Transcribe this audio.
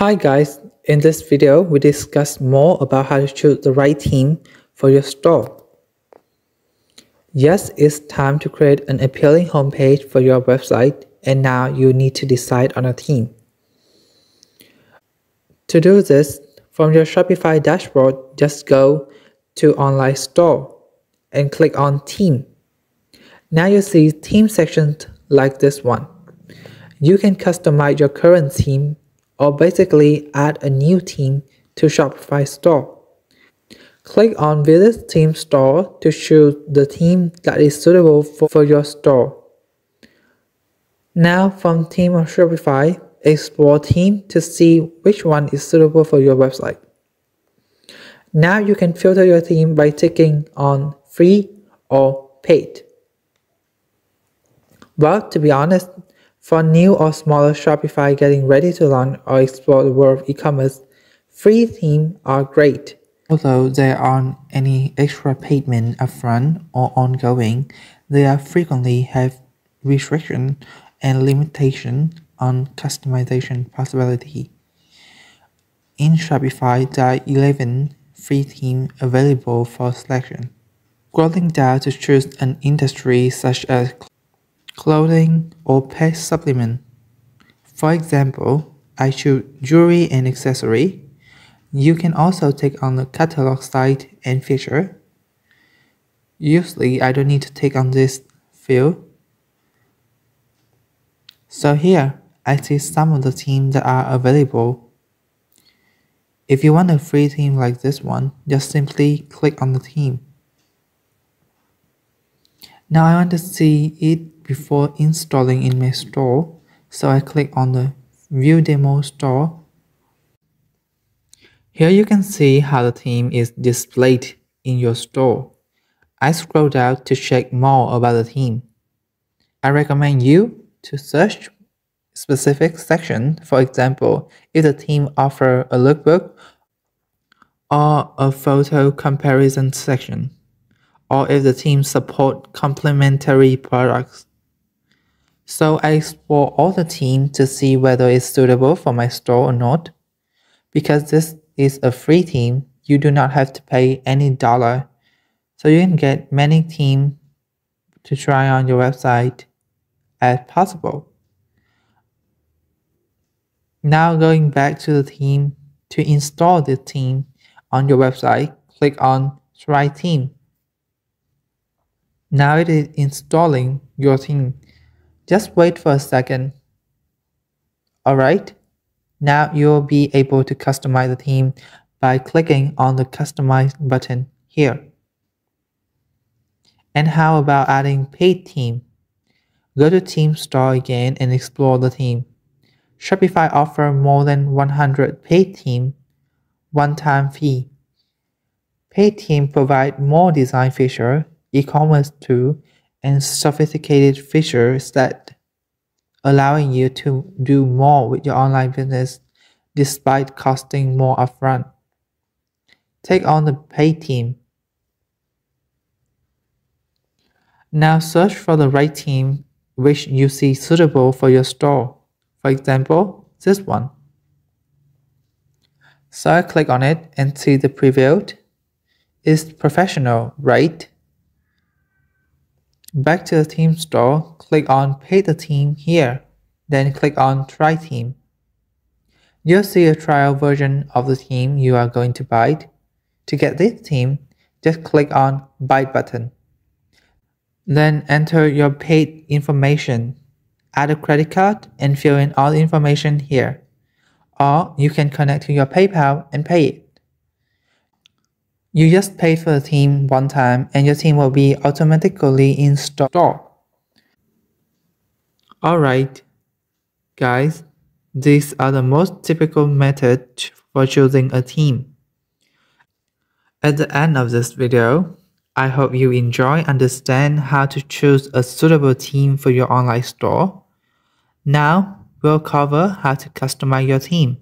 Hi guys, in this video we discuss more about how to choose the right theme for your store. Yes, it's time to create an appealing homepage for your website, and now you need to decide on a theme. To do this, from your Shopify dashboard, just go to Online Store and click on Theme. Now you see theme sections like this one. You can customize your current theme or basically add a new theme to Shopify store. Click on Visit Theme Store to choose the theme that is suitable for your store. Now from Theme of Shopify, explore Theme to see which one is suitable for your website. Now you can filter your theme by ticking on Free or Paid. Well, to be honest, for new or smaller Shopify getting ready to launch or explore the world of e-commerce, free themes are great. Although there aren't any extra payment upfront or ongoing, they frequently have restrictions and limitations on customization possibility. In Shopify, there are 11 free themes available for selection. Scrolling down to choose an industry such as clothing or pet supplement. For example, I choose jewelry and accessory. You can also take on the catalog site and feature. Usually, I don't need to take on this field. So here, I see some of the themes that are available. If you want a free theme like this one, just simply click on the theme. Now I want to see it before installing in my store, so I click on the View Demo Store. Here you can see how the theme is displayed in your store. I scroll down to check more about the theme. I recommend you to search specific section. For example, if the theme offers a lookbook or a photo comparison section, or if the theme supports complementary products. So I explore all the themes to see whether it's suitable for my store or not. Because this is a free theme, you do not have to pay any dollar. So you can get many themes to try on your website as possible. Now going back to the theme, to install the theme on your website, click on Try Theme. Now it is installing your theme. Just wait for a second. Alright, now you'll be able to customize the theme by clicking on the Customize button here. And how about adding paid theme? Go to Theme Store again and explore the theme. Shopify offers more than 100 paid themes, one-time fee. Paid themes provide more design features, e-commerce tools, and sophisticated features that allowing you to do more with your online business despite costing more upfront. Take on the paid theme. Now search for the right theme which you see suitable for your store. For example, this one. So I click on it and see the preview. It's professional, right? Back to the theme store, click on Pay the Theme here, then click on Try Theme. You'll see a trial version of the theme you are going to buy. To get this theme, just click on Buy button. Then enter your paid information, add a credit card and fill in all the information here. Or you can connect to your PayPal and pay it. You just pay for the theme one time and your theme will be automatically installed. Alright, guys, these are the most typical methods for choosing a theme. At the end of this video, I hope you understand how to choose a suitable theme for your online store. Now, we'll cover how to customize your theme.